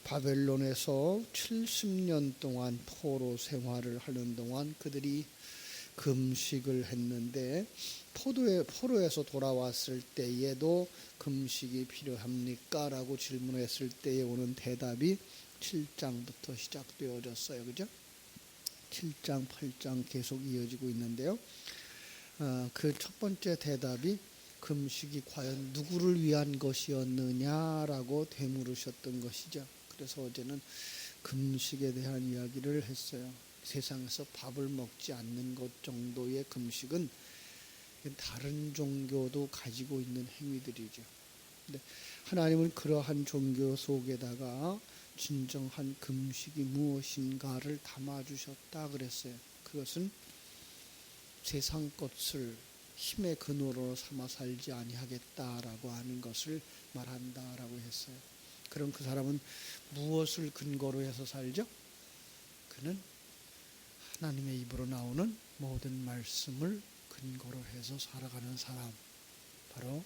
바벨론에서 70년 동안 포로 생활을 하는 동안 그들이 금식을 했는데 포로에서 돌아왔을 때에도 금식이 필요합니까? 라고 질문했을 때에 오는 대답이 7장부터 시작되어졌어요. 그죠? 7장, 8장 계속 이어지고 있는데요. 그 첫 번째 대답이 금식이 과연 누구를 위한 것이었느냐라고 되물으셨던 것이죠. 그래서 어제는 금식에 대한 이야기를 했어요. 세상에서 밥을 먹지 않는 것 정도의 금식은 다른 종교도 가지고 있는 행위들이죠. 근데 하나님은 그러한 종교 속에다가 진정한 금식이 무엇인가를 담아주셨다 그랬어요. 그것은 세상 것을 힘의 근원으로 삼아 살지 아니하겠다라고 하는 것을 말한다라고 했어요. 그럼 그 사람은 무엇을 근거로 해서 살죠? 그는 하나님의 입으로 나오는 모든 말씀을 근거로 해서 살아가는 사람, 바로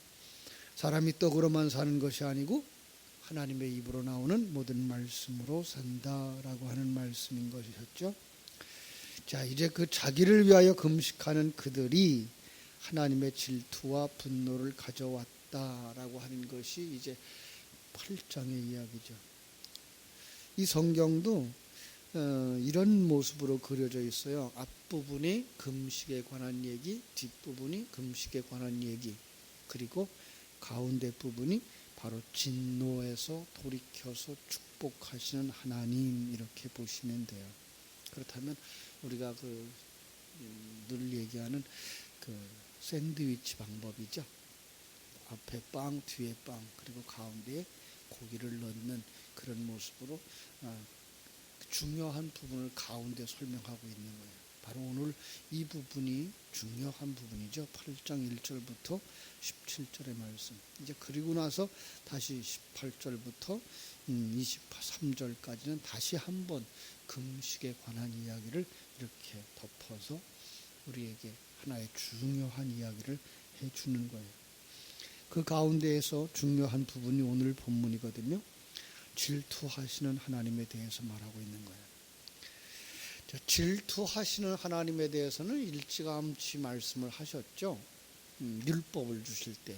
사람이 떡으로만 사는 것이 아니고 하나님의 입으로 나오는 모든 말씀으로 산다라고 하는 말씀인 것이었죠. 자, 이제 그 자기를 위하여 금식하는 그들이 하나님의 질투와 분노를 가져왔다라고 하는 것이 이제 8장의 이야기죠. 이 성경도 이런 모습으로 그려져 있어요. 앞부분이 금식에 관한 얘기, 뒷부분이 금식에 관한 얘기, 그리고 가운데 부분이 바로 진노에서 돌이켜서 축복하시는 하나님, 이렇게 보시면 돼요. 그렇다면 우리가 늘 얘기하는 샌드위치 방법이죠. 앞에 빵, 뒤에 빵, 그리고 가운데에 고기를 넣는 그런 모습으로 중요한 부분을 가운데 설명하고 있는 거예요. 바로 오늘 이 부분이 중요한 부분이죠. 8장 1절부터 17절의 말씀. 이제 그리고 나서 다시 18절부터 23절까지는 다시 한번 금식에 관한 이야기를 이렇게 덮어서 우리에게 하나의 중요한 이야기를 해주는 거예요. 그 가운데에서 중요한 부분이 오늘 본문이거든요. 질투하시는 하나님에 대해서 말하고 있는 거예요. 질투하시는 하나님에 대해서는 일찌감치 말씀을 하셨죠. 율법을 주실 때.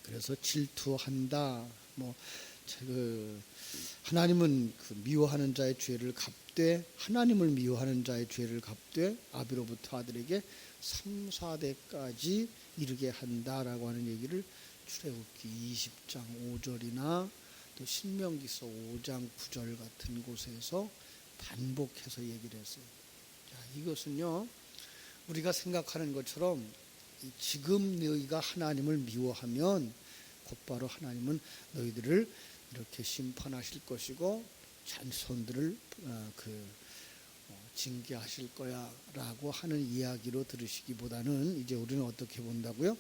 그래서 질투한다. 하나님은 미워하는 자의 죄를 갚되, 하나님을 미워하는 자의 죄를 갚되 아비로부터 아들에게 3, 4대까지 이르게 한다라고 하는 얘기를 출애굽기 20장 5절이나 또 신명기서 5장 9절 같은 곳에서 반복해서 얘기를 했어요. 자, 이것은요, 우리가 생각하는 것처럼 지금 너희가 하나님을 미워하면 곧바로 하나님은 너희들을 이렇게 심판하실 것이고 자손들을 징계하실 거야 라고 하는 이야기로 들으시기보다는 이제 우리는 어떻게 본다고요?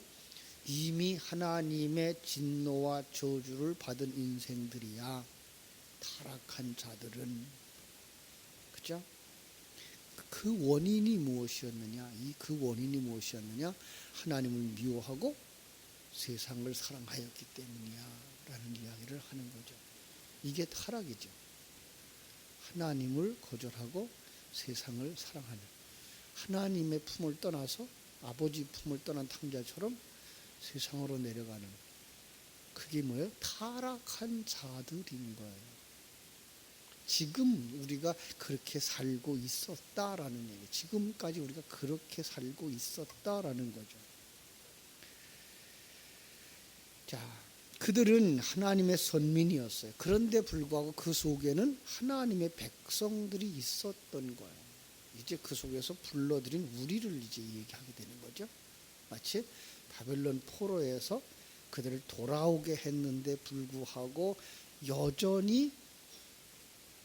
이미 하나님의 진노와 저주를 받은 인생들이야. 타락한 자들은. 그죠? 그 원인이 무엇이었느냐? 그 원인이 무엇이었느냐? 하나님을 미워하고 세상을 사랑하였기 때문이야 라는 이야기를 하는 거죠. 이게 타락이죠. 하나님을 거절하고 세상을 사랑하는, 하나님의 품을 떠나서 아버지 품을 떠난 탕자처럼 세상으로 내려가는, 그게 뭐예요? 타락한 자들인 거예요. 지금 우리가 그렇게 살고 있었다라는 얘기, 지금까지 우리가 그렇게 살고 있었다라는 거죠. 자, 그들은 하나님의 선민이었어요. 그런데 불구하고 그 속에는 하나님의 백성들이 있었던 거예요. 이제 그 속에서 불러들인 우리를 이제 얘기하게 되는 거죠. 마치 바벨론 포로에서 그들을 돌아오게 했는데 불구하고 여전히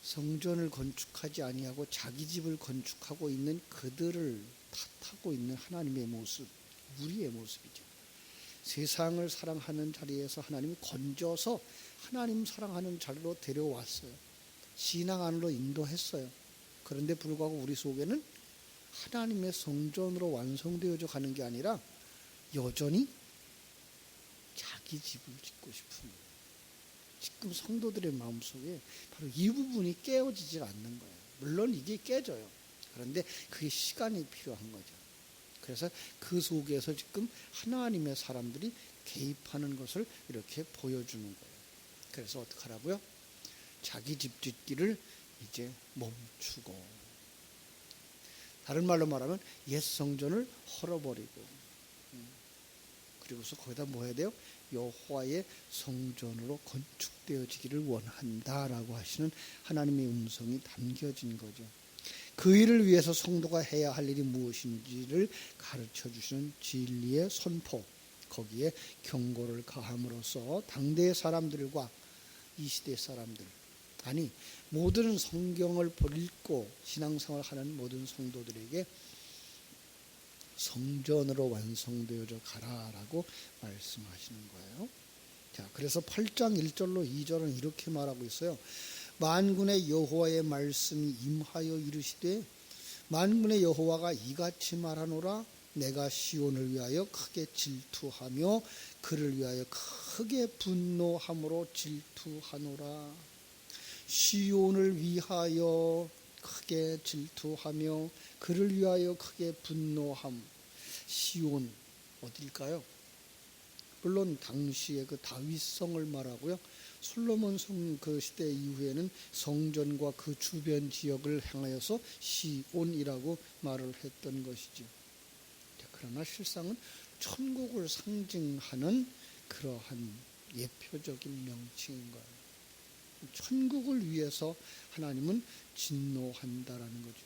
성전을 건축하지 아니하고 자기 집을 건축하고 있는 그들을 탓하고 있는 하나님의 모습, 우리의 모습이죠. 세상을 사랑하는 자리에서 하나님이 건져서 하나님 사랑하는 자리로 데려왔어요. 신앙 안으로 인도했어요. 그런데 불구하고 우리 속에는 하나님의 성전으로 완성되어져 가는 게 아니라 여전히 자기 집을 짓고 싶은 거예요. 지금 성도들의 마음속에 바로 이 부분이 깨어지질 않는 거예요. 물론 이게 깨져요. 그런데 그게 시간이 필요한 거죠. 그래서 그 속에서 지금 하나님의 사람들이 개입하는 것을 이렇게 보여주는 거예요. 그래서 어떻게 하라고요? 자기 집 짓기를 이제 멈추고, 다른 말로 말하면 옛 성전을 헐어버리고, 그리고서 거기다 뭐 해야 돼요? 여호와의 성전으로 건축되어지기를 원한다라고 하시는 하나님의 음성이 담겨진 거죠. 그 일을 위해서 성도가 해야 할 일이 무엇인지를 가르쳐 주시는 진리의 선포, 거기에 경고를 가함으로써 당대의 사람들과 이 시대 사람들, 아니 모든 성경을 읽고 신앙생활을 하는 모든 성도들에게 성전으로 완성되어져 가라라고 말씀하시는 거예요. 자, 그래서 8장 1절로 2절은 이렇게 말하고 있어요. 만군의 여호와의 말씀이 임하여 이르시되, 만군의 여호와가 이같이 말하노라. 내가 시온을 위하여 크게 질투하며 그를 위하여 크게 분노함으로 질투하노라. 시온을 위하여 크게 질투하며 그를 위하여 크게 분노함. 시온 어딜까요? 물론 당시에 그 다윗성을 말하고요. 솔로몬 성 그 시대 이후에는 성전과 그 주변 지역을 향하여서 시온이라고 말을 했던 것이죠. 그러나 실상은 천국을 상징하는 그러한 예표적인 명칭인 거예요. 천국을 위해서 하나님은 진노한다라는 거죠.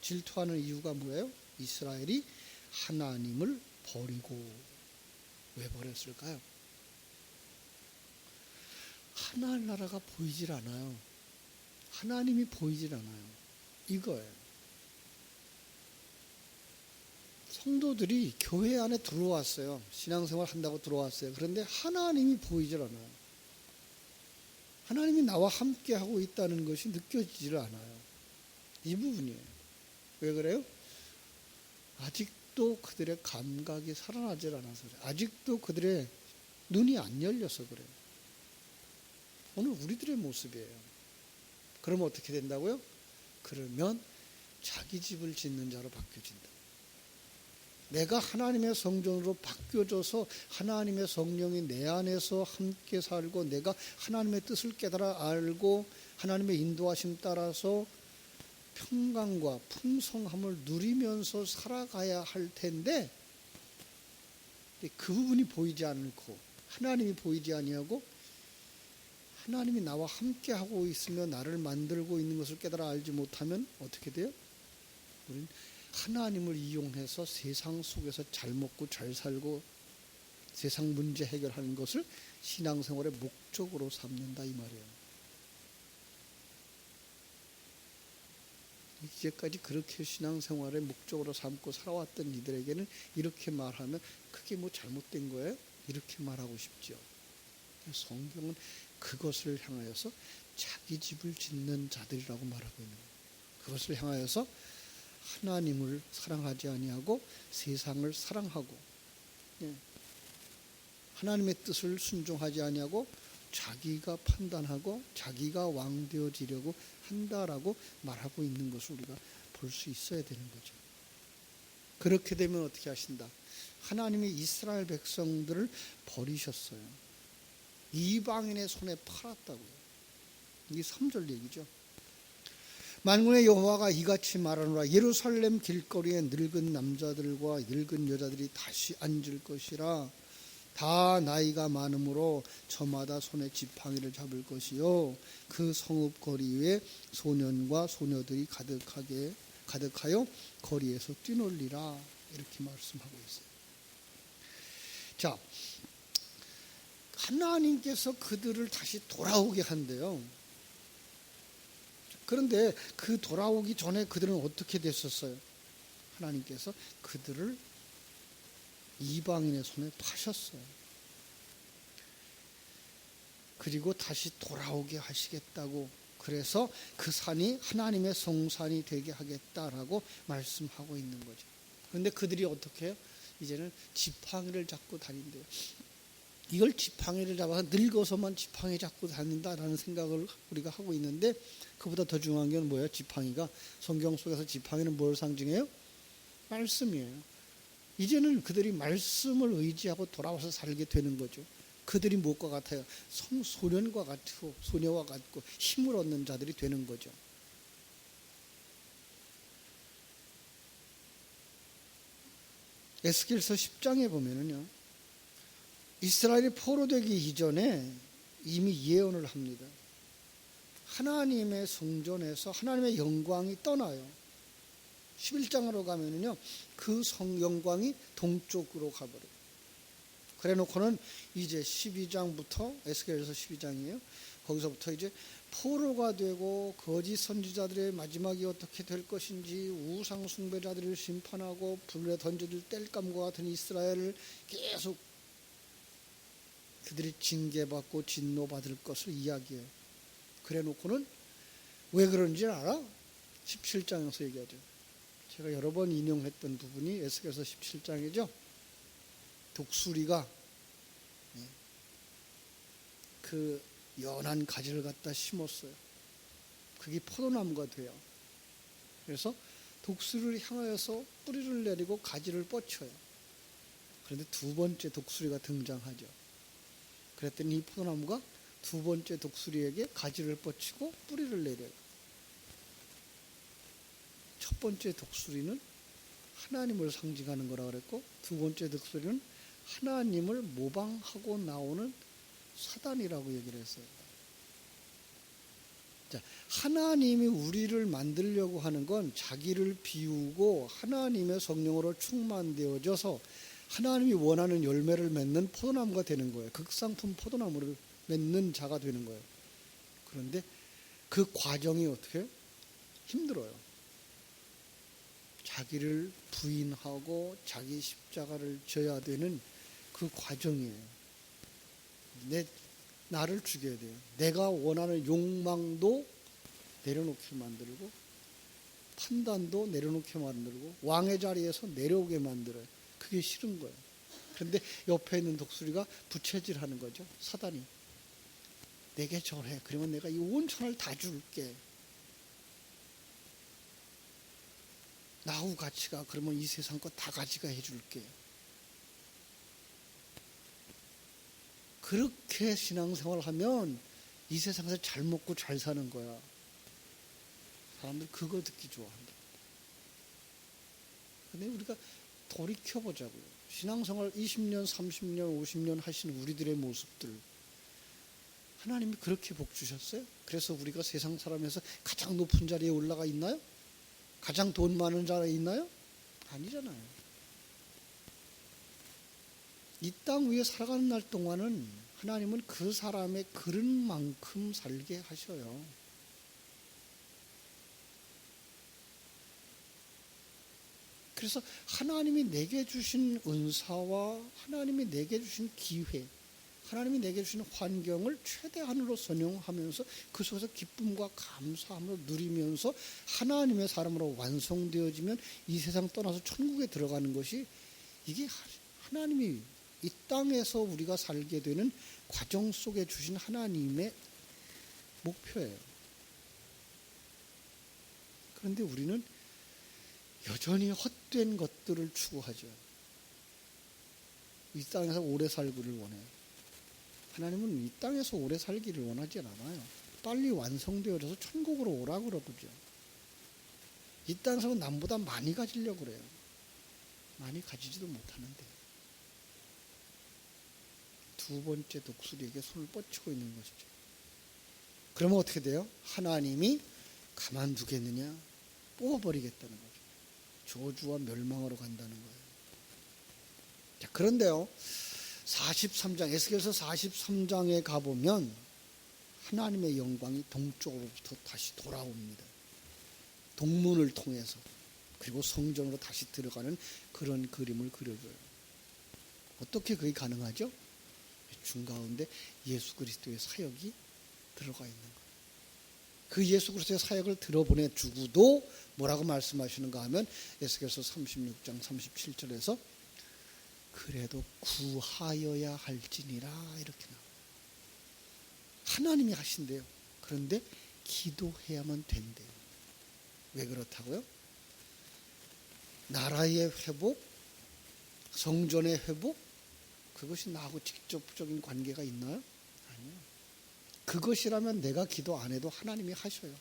질투하는 이유가 뭐예요? 이스라엘이 하나님을 버리고, 왜 버렸을까요? 하나나라가 보이질 않아요. 하나님이 보이질 않아요. 이거예요. 성도들이 교회 안에 들어왔어요. 신앙생활 한다고 들어왔어요. 그런데 하나님이 보이질 않아요. 하나님이 나와 함께 하고 있다는 것이 느껴지질 않아요. 이 부분이에요. 왜 그래요? 아직도 그들의 감각이 살아나질 않아서 그래요. 아직도 그들의 눈이 안 열려서 그래요. 오늘 우리들의 모습이에요. 그러면 어떻게 된다고요? 그러면 자기 집을 짓는 자로 바뀌어진다. 내가 하나님의 성전으로 바뀌어져서 하나님의 성령이 내 안에서 함께 살고, 내가 하나님의 뜻을 깨달아 알고 하나님의 인도하심 따라서 평강과 풍성함을 누리면서 살아가야 할 텐데, 그 부분이 보이지 않고 하나님이 보이지 아니하고 하나님이 나와 함께 하고 있으며 나를 만들고 있는 것을 깨달아 알지 못하면 어떻게 돼요? 우리는 하나님을 이용해서 세상 속에서 잘 먹고 잘 살고 세상 문제 해결하는 것을 신앙생활의 목적으로 삼는다 이 말이에요. 이제까지 그렇게 신앙생활의 목적으로 삼고 살아왔던 이들에게는 이렇게 말하면 그게 뭐 잘못된 거예요? 이렇게 말하고 싶죠. 성경은 그것을 향하여서 자기 집을 짓는 자들이라고 말하고 있는 거예요. 그것을 향하여서 하나님을 사랑하지 아니하고 세상을 사랑하고, 하나님의 뜻을 순종하지 아니하고 자기가 판단하고 자기가 왕 되어지려고 한다라고 말하고 있는 것을 우리가 볼 수 있어야 되는 거죠. 그렇게 되면 어떻게 하신다? 하나님이 이스라엘 백성들을 버리셨어요. 이방인의 손에 팔았다고요. 이게 3절 얘기죠. 만군의 여호와가 이같이 말하노라. 예루살렘 길거리에 늙은 남자들과 늙은 여자들이 다시 앉을 것이라. 다 나이가 많으므로 저마다 손에 지팡이를 잡을 것이요, 그 성읍 거리 위에 소년과 소녀들이 가득하여 거리에서 뛰놀리라. 이렇게 말씀하고 있어요. 자, 하나님께서 그들을 다시 돌아오게 한대요. 그런데 그 돌아오기 전에 그들은 어떻게 됐었어요? 하나님께서 그들을 이방인의 손에 파셨어요. 그리고 다시 돌아오게 하시겠다고, 그래서 그 산이 하나님의 성산이 되게 하겠다라고 말씀하고 있는 거죠. 그런데 그들이 어떻게 해요? 이제는 지팡이를 잡고 다닌대요. 이걸 지팡이를 잡아서 늙어서만 지팡이 잡고 다닌다라는 생각을 우리가 하고 있는데, 그보다 더 중요한 게 뭐예요? 지팡이가, 성경 속에서 지팡이는 뭘 상징해요? 말씀이에요. 이제는 그들이 말씀을 의지하고 돌아와서 살게 되는 거죠. 그들이 무엇과 같아요? 소년과 같고 소녀와 같고 힘을 얻는 자들이 되는 거죠. 에스겔서 10장에 보면은요, 이스라엘이 포로되기 이전에 이미 예언을 합니다. 하나님의 성전에서 하나님의 영광이 떠나요. 11장으로 가면은요, 그 영광이 동쪽으로 가버려요. 그래 놓고는 이제 12장부터, 에스겔서 12장이에요. 거기서부터 이제 포로가 되고 거짓 선지자들의 마지막이 어떻게 될 것인지, 우상 숭배자들을 심판하고 불에 던져질 땔감과 같은 이스라엘을 계속 그들이 징계받고 진노받을 것을 이야기해요. 그래 놓고는 왜 그런지 알아? 17장에서 얘기하죠. 제가 여러 번 인용했던 부분이 에스겔서 17장이죠. 독수리가 그 연한 가지를 갖다 심었어요. 그게 포도나무가 돼요. 그래서 독수리를 향하여서 뿌리를 내리고 가지를 뻗쳐요. 그런데 두 번째 독수리가 등장하죠. 그랬더니 이 포도나무가 두 번째 독수리에게 가지를 뻗치고 뿌리를 내려요. 첫 번째 독수리는 하나님을 상징하는 거라 그랬고, 두 번째 독수리는 하나님을 모방하고 나오는 사단이라고 얘기를 했어요. 자, 하나님이 우리를 만들려고 하는 건 자기를 비우고 하나님의 성령으로 충만되어져서 하나님이 원하는 열매를 맺는 포도나무가 되는 거예요. 극상품 포도나무를 맺는 자가 되는 거예요. 그런데 그 과정이 어떻게 해요? 힘들어요. 자기를 부인하고 자기 십자가를 져야 되는 그 과정이에요. 나를 죽여야 돼요. 내가 원하는 욕망도 내려놓게 만들고, 판단도 내려놓게 만들고, 왕의 자리에서 내려오게 만들어요. 그게 싫은 거예요. 그런데 옆에 있는 독수리가 부채질하는 거죠. 사단이. 내게 절해. 그러면 내가 이 온 천을 다 줄게. 나하고 같이 가. 그러면 이 세상 거 다 가지가 해줄게. 그렇게 신앙생활을 하면 이 세상에서 잘 먹고 잘 사는 거야. 사람들 그거 듣기 좋아한다. 근데 우리가 돌이켜보자고요. 신앙생활 20년, 30년, 50년 하시는 우리들의 모습들. 하나님이 그렇게 복 주셨어요? 그래서 우리가 세상 사람에서 가장 높은 자리에 올라가 있나요? 가장 돈 많은 자리에 있나요? 아니잖아요. 이 땅 위에 살아가는 날 동안은 하나님은 그 사람의 그릇만큼 살게 하셔요. 그래서 하나님이 내게 주신 은사와 하나님이 내게 주신 기회, 하나님이 내게 주신 환경을 최대한으로 선용하면서 그 속에서 기쁨과 감사함으로 누리면서 하나님의 사람으로 완성되어지면 이 세상 떠나서 천국에 들어가는 것이, 이게 하나님이 이 땅에서 우리가 살게 되는 과정 속에 주신 하나님의 목표예요. 그런데 우리는 여전히 헛된 것들을 추구하죠. 이 땅에서 오래 살기를 원해요. 하나님은 이 땅에서 오래 살기를 원하지 않아요. 빨리 완성되어져서 천국으로 오라고 그러죠. 이 땅에서 남보다 많이 가지려고 그래요. 많이 가지지도 못하는데. 두 번째 독수리에게 손을 뻗치고 있는 것이죠. 그러면 어떻게 돼요? 하나님이 가만두겠느냐? 뽑아버리겠다는 거죠. 저주와 멸망으로 간다는 거예요. 자, 그런데요, 43장, 에스겔서 43장에 가보면 하나님의 영광이 동쪽으로부터 다시 돌아옵니다. 동문을 통해서. 그리고 성전으로 다시 들어가는 그런 그림을 그려줘요. 어떻게 그게 가능하죠? 중가운데 예수 그리스도의 사역이 들어가 있는 거예요. 그 예수 그리스도의 사역을 들어보내 주고도 뭐라고 말씀하시는가 하면 에스겔서 36장 37절에서 그래도 구하여야 할지니라 이렇게 나와요. 하나님이 하신대요. 그런데 기도해야만 된대요. 왜 그렇다고요? 나라의 회복, 성전의 회복, 그것이 나하고 직접적인 관계가 있나요? 아니요. 그것이라면 내가 기도 안 해도 하나님이 하셔요.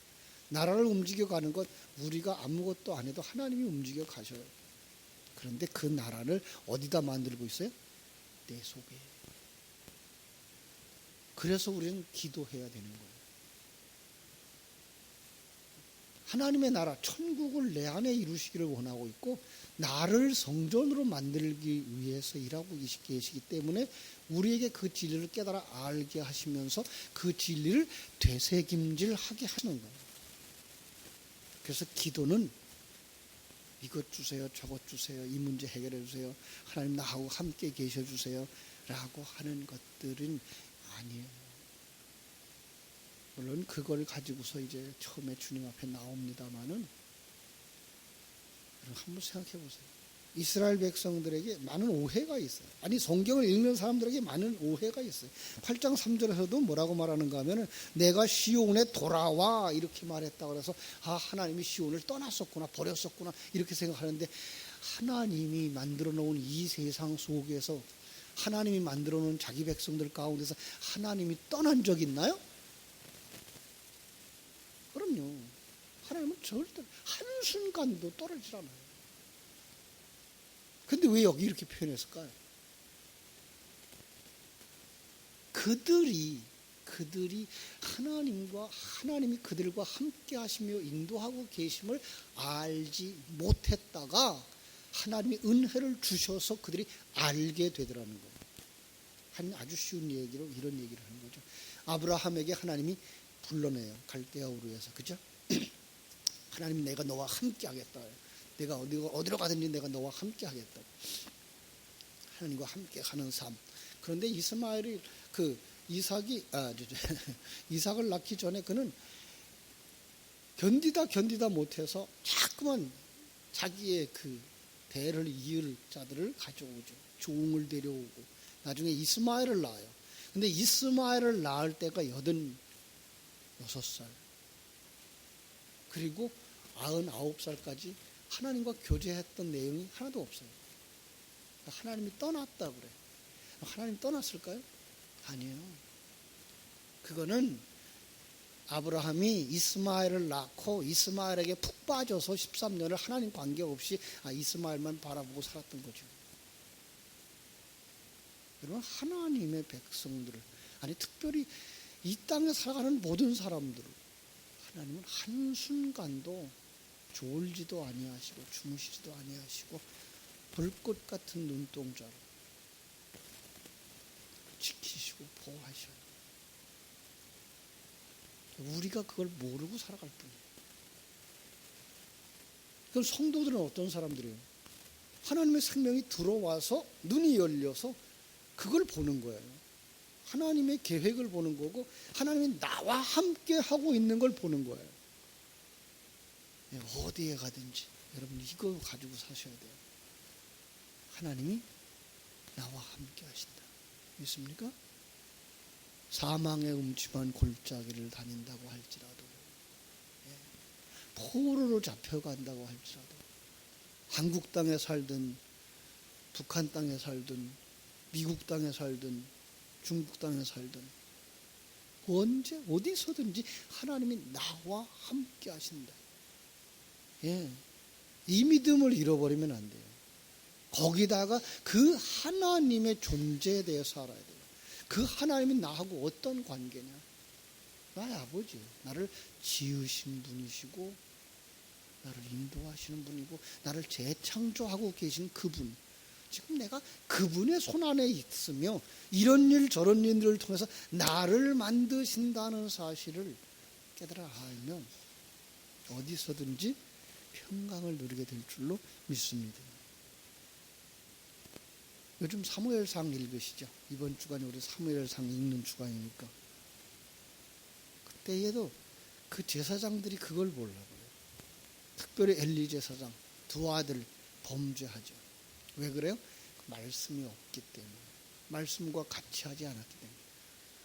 나라를 움직여가는 것 우리가 아무것도 안 해도 하나님이 움직여 가셔요. 그런데 그 나라를 어디다 만들고 있어요? 내 속에. 그래서 우리는 기도해야 되는 거예요. 하나님의 나라, 천국을 내 안에 이루시기를 원하고 있고 나를 성전으로 만들기 위해서 일하고 계시기 때문에 우리에게 그 진리를 깨달아 알게 하시면서 그 진리를 되새김질하게 하는 거예요. 그래서 기도는 이것 주세요, 저것 주세요, 이 문제 해결해 주세요, 하나님 나하고 함께 계셔 주세요 라고 하는 것들은 아니에요. 물론 그걸 가지고서 이제 처음에 주님 앞에 나옵니다마는 한번 생각해 보세요. 이스라엘 백성들에게 많은 오해가 있어요. 아니 성경을 읽는 사람들에게 많은 오해가 있어요. 8장 3절에서도 뭐라고 말하는가 하면은 내가 시온에 돌아와 이렇게 말했다 그래서 하나님이 시온을 떠났었구나 버렸었구나 이렇게 생각하는데 하나님이 만들어 놓은 이 세상 속에서 하나님이 만들어 놓은 자기 백성들 가운데서 하나님이 떠난 적 있나요? 그럼요. 하나님은 절대 한순간도 떨어지지 않아요. 근데 왜 여기 이렇게 표현했을까요? 그들이 하나님이 그들과 함께 하시며 인도하고 계심을 알지 못했다가 하나님이 은혜를 주셔서 그들이 알게 되더라는 거예요. 한 아주 쉬운 얘기로 이런 얘기를 하는 거죠. 아브라함에게 하나님이 불러내요. 갈대아 우르에서. 그죠? 하나님 내가 너와 함께 하겠다. 내가 어디로 가든지 내가 너와 함께 하겠다. 하나님과 함께 가는 삶. 그런데 이삭을 낳기 전에 그는 견디다 못해서 자꾸만 자기의 그 대를 이을 자들을 가져오죠. 종을 데려오고 나중에 이스마엘을 낳아요. 근데 이스마엘을 낳을 때가 86살. 그리고 99살까지 하나님과 교제했던 내용이 하나도 없어요. 하나님이 떠났다 그래. 하나님 떠났을까요? 아니에요. 그거는 아브라함이 이스마엘을 낳고 이스마엘에게 푹 빠져서 13년을 하나님 관계없이 이스마엘만 바라보고 살았던 거죠. 여러분 하나님의 백성들을 특별히 이 땅에 살아가는 모든 사람들을 하나님은 한순간도 졸지도 아니하시고 주무시지도 아니하시고 불꽃 같은 눈동자로 지키시고 보호하셔요. 우리가 그걸 모르고 살아갈 뿐이에요. 그럼 성도들은 어떤 사람들이에요? 하나님의 생명이 들어와서 눈이 열려서 그걸 보는 거예요. 하나님의 계획을 보는 거고 하나님이 나와 함께 하고 있는 걸 보는 거예요. 어디에 가든지 여러분 이거 가지고 사셔야 돼요. 하나님이 나와 함께 하신다. 믿습니까? 사망의 음침한 골짜기를 다닌다고 할지라도 포로로 잡혀간다고 할지라도 한국 땅에 살든 북한 땅에 살든 미국 땅에 살든 중국 땅에 살든 언제 어디서든지 하나님이 나와 함께 하신다. 이 믿음을 잃어버리면 안 돼요. 거기다가 그 하나님의 존재에 대해서 알아야 돼요. 그 하나님이 나하고 어떤 관계냐? 나의 아버지, 나를 지으신 분이시고 나를 인도하시는 분이고 나를 재창조하고 계신 그분. 지금 내가 그분의 손안에 있으며 이런 일 저런 일들을 통해서 나를 만드신다는 사실을 깨달아 알면 어디서든지 평강을 누리게 될 줄로 믿습니다. 요즘 사무엘상 읽으시죠? 이번 주간에 우리 사무엘상 읽는 주간이니까. 그때에도 그 제사장들이 그걸 몰라버려요. 특별히 엘리 제사장 두 아들 범죄하죠. 왜 그래요? 말씀이 없기 때문에, 말씀과 같이 하지 않았기 때문에.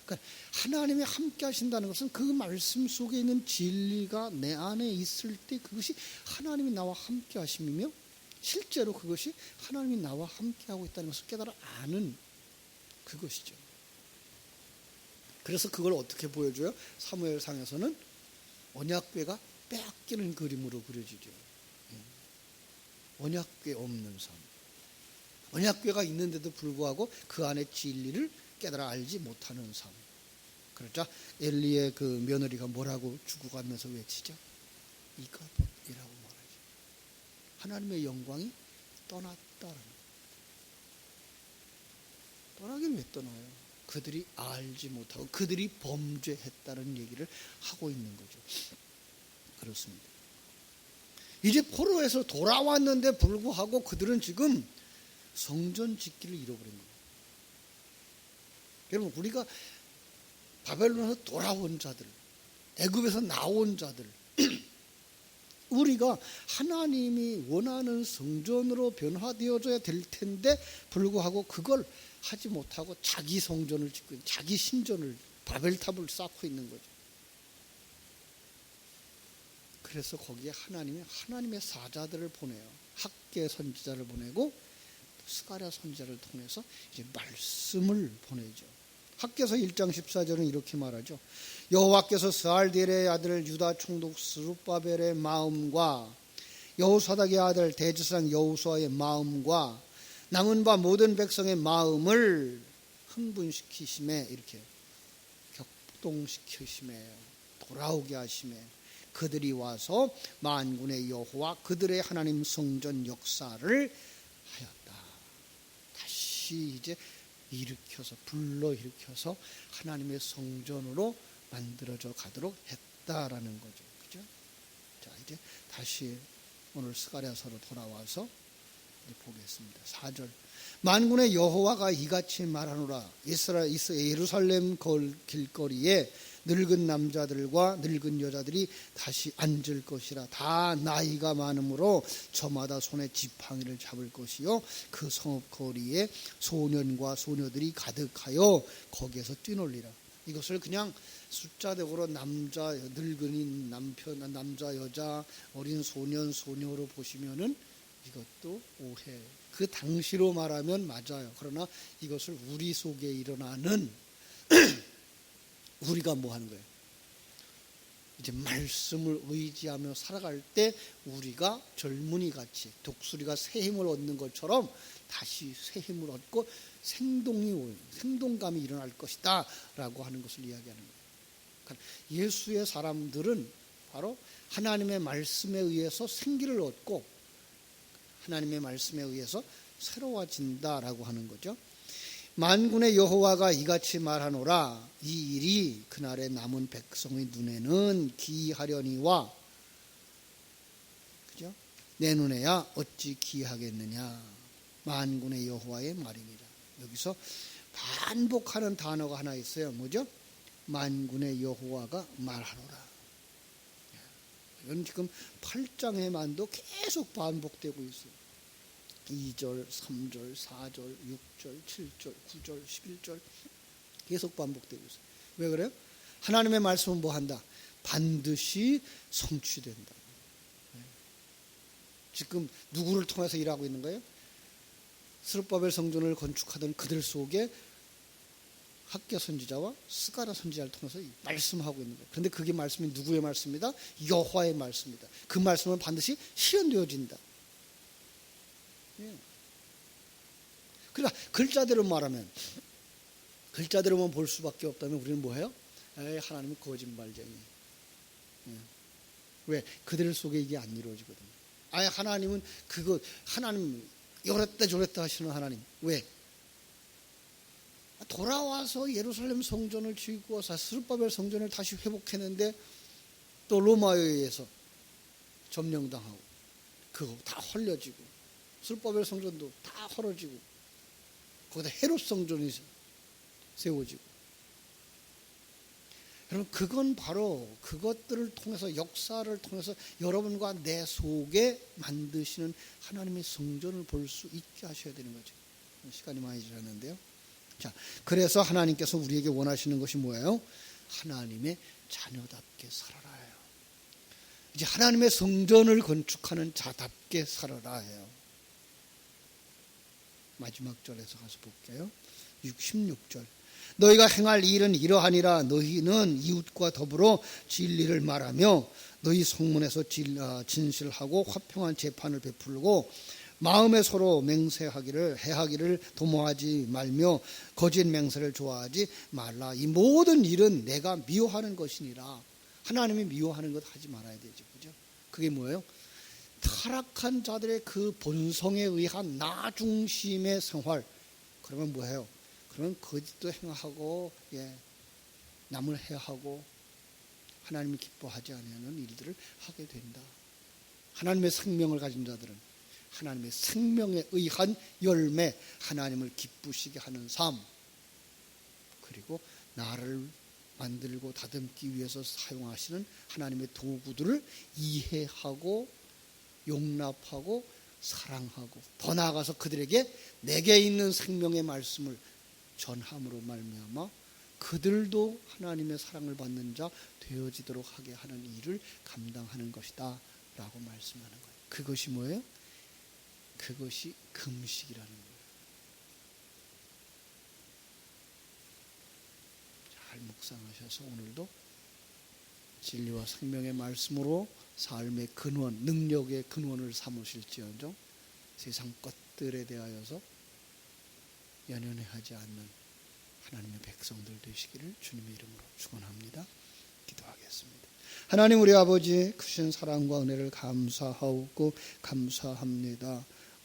그러니까 하나님이 함께 하신다는 것은 그 말씀 속에 있는 진리가 내 안에 있을 때 그것이 하나님이 나와 함께 하심이며, 실제로 그것이 하나님이 나와 함께 하고 있다는 것을 깨달아 아는 그것이죠. 그래서 그걸 어떻게 보여줘요? 사무엘상에서는 언약궤가 빼앗기는 그림으로 그려지죠. 언약궤 없는 삶. 언약궤가 있는데도 불구하고 그 안에 진리를 깨달아 알지 못하는 삶. 그러자 엘리의 그 며느리가 뭐라고 죽어가면서 외치죠? 이까봇이라고 말하죠. 하나님의 영광이 떠났다라는. 떠나긴 왜 떠나요? 그들이 알지 못하고 그들이 범죄했다는 얘기를 하고 있는 거죠. 그렇습니다. 이제 포로에서 돌아왔는데 불구하고 그들은 지금 성전 짓기를 잃어버린 거예요. 여러분, 우리가 바벨론에서 돌아온 자들, 애굽에서 나온 자들, 우리가 하나님이 원하는 성전으로 변화되어져야 될 텐데 불구하고 그걸 하지 못하고 자기 성전을 짓고 자기 신전을, 바벨탑을 쌓고 있는 거죠. 그래서 거기에 하나님의 사자들을 보내요. 학개 선지자를 보내고 스가랴 선지자를 통해서 이제 말씀을 보내죠. 학개서 1장 14절은 이렇게 말하죠. 여호와께서 스알디엘의 아들 유다 총독 스룹바벨의 마음과 여호사닥의 아들 대제사장 여호수아의 마음과 남은 바 모든 백성의 마음을 흥분시키심에, 이렇게 격동시키심에, 돌아오게 하심에 그들이 와서 만군의 여호와 그들의 하나님 성전 역사를 하였다. 다시 이제 일으켜서, 불러일으켜서 하나님의 성전으로 만들어져 가도록 했다라는 거죠. 그죠? 자, 이제 다시 오늘 스가랴서로 돌아와서 이제 보겠습니다. 4절. 만군의 여호와가 이같이 말하노라. 예루살렘 길거리에 늙은 남자들과 늙은 여자들이 다시 앉을 것이라. 다 나이가 많으므로 저마다 손에 지팡이를 잡을 것이요 그 성읍 거리에 소년과 소녀들이 가득하여 거기에서 뛰놀리라. 이것을 그냥 숫자적으로 남자, 늙은이 남편, 남자, 여자, 어린 소년, 소녀로 보시면은 이것도 오해. 그 당시로 말하면 맞아요. 그러나 이것을 우리 속에 일어나는 우리가 뭐 하는 거예요? 이제 말씀을 의지하며 살아갈 때 우리가 젊은이 같이 독수리가 새 힘을 얻는 것처럼 다시 새 힘을 얻고 생동감이 일어날 것이다 라고 하는 것을 이야기하는 거예요. 그러니까 예수의 사람들은 바로 하나님의 말씀에 의해서 생기를 얻고 하나님의 말씀에 의해서 새로워진다라고 하는 거죠. 만군의 여호와가 이같이 말하노라. 이 일이 그날의 남은 백성의 눈에는 기이하려니와, 그죠? 내 눈에야 어찌 기이하겠느냐. 만군의 여호와의 말입니다. 여기서 반복하는 단어가 하나 있어요. 뭐죠? 만군의 여호와가 말하노라. 이건 지금 8장에만도 계속 반복되고 있어요. 2절, 3절, 4절, 6절, 7절, 9절, 11절 계속 반복되고 있어요. 왜 그래요? 하나님의 말씀은 뭐 한다? 반드시 성취된다. 지금 누구를 통해서 일하고 있는 거예요? 스룹바벨 성전을 건축하던 그들 속에 학개 선지자와 스가랴 선지자를 통해서 말씀하고 있는 거예요. 그런데 그게 말씀이 누구의 말씀이다? 여호와의 말씀이다. 그 말씀은 반드시 실현되어진다. 그러니까 글자대로 말하면, 글자대로만 볼 수밖에 없다면 우리는 뭐해요? 하나님은 거짓말쟁이. 왜? 그들 속에 이게 안 이루어지거든요. 하나님은 하나님 이랬다 저랬다 하시는 하나님. 왜? 돌아와서 예루살렘 성전을 짓고 와서 스룹바벨 성전을 다시 회복했는데 또 로마에 의해서 점령당하고 그거 다 헐려지고 스룹바벨 성전도 다 헐어지고 거기다 헤롯 성전이 세워지고. 여러분, 그건 바로 그것들을 통해서, 역사를 통해서 여러분과 내 속에 만드시는 하나님의 성전을 볼 수 있게 하셔야 되는 거죠. 시간이 많이 지났는데요. 자, 그래서 하나님께서 우리에게 원하시는 것이 뭐예요? 하나님의 자녀답게 살아라요. 이제 하나님의 성전을 건축하는 자답게 살아라요. 마지막 절에서 가서 볼게요. 16절. 너희가 행할 일은 이러하니라. 너희는 이웃과 더불어 진리를 말하며 너희 성문에서 진실하고 화평한 재판을 베풀고 마음에 서로 맹세하기를 해하기를 도모하지 말며 거짓 맹세를 좋아하지 말라. 이 모든 일은 내가 미워하는 것이니라. 하나님이 미워하는 것 하지 말아야 되죠. 그죠? 그게 뭐예요? 타락한 자들의 그 본성에 의한 나 중심의 생활. 그러면 뭐예요? 그러면 거짓도 행하고 남을 해하고 하나님이 기뻐하지 않는 일들을 하게 된다. 하나님의 생명을 가진 자들은 하나님의 생명에 의한 열매, 하나님을 기쁘시게 하는 삶, 그리고 나를 만들고 다듬기 위해서 사용하시는 하나님의 도구들을 이해하고 용납하고 사랑하고 더 나아가서 그들에게 내게 있는 생명의 말씀을 전함으로 말미암아 그들도 하나님의 사랑을 받는 자 되어지도록 하게 하는 일을 감당하는 것이다 라고 말씀하는 거예요. 그것이 뭐예요? 그것이 금식이라는 거예요. 잘 묵상하셔서 오늘도 진리와 생명의 말씀으로 삶의 근원, 능력의 근원을 삼으실지언정 세상 것들에 대하여서 연연해하지 않는 하나님의 백성들 되시기를 주님의 이름으로 축원합니다. 기도하겠습니다. 하나님 우리 아버지 크신 사랑과 은혜를 감사하고 감사합니다.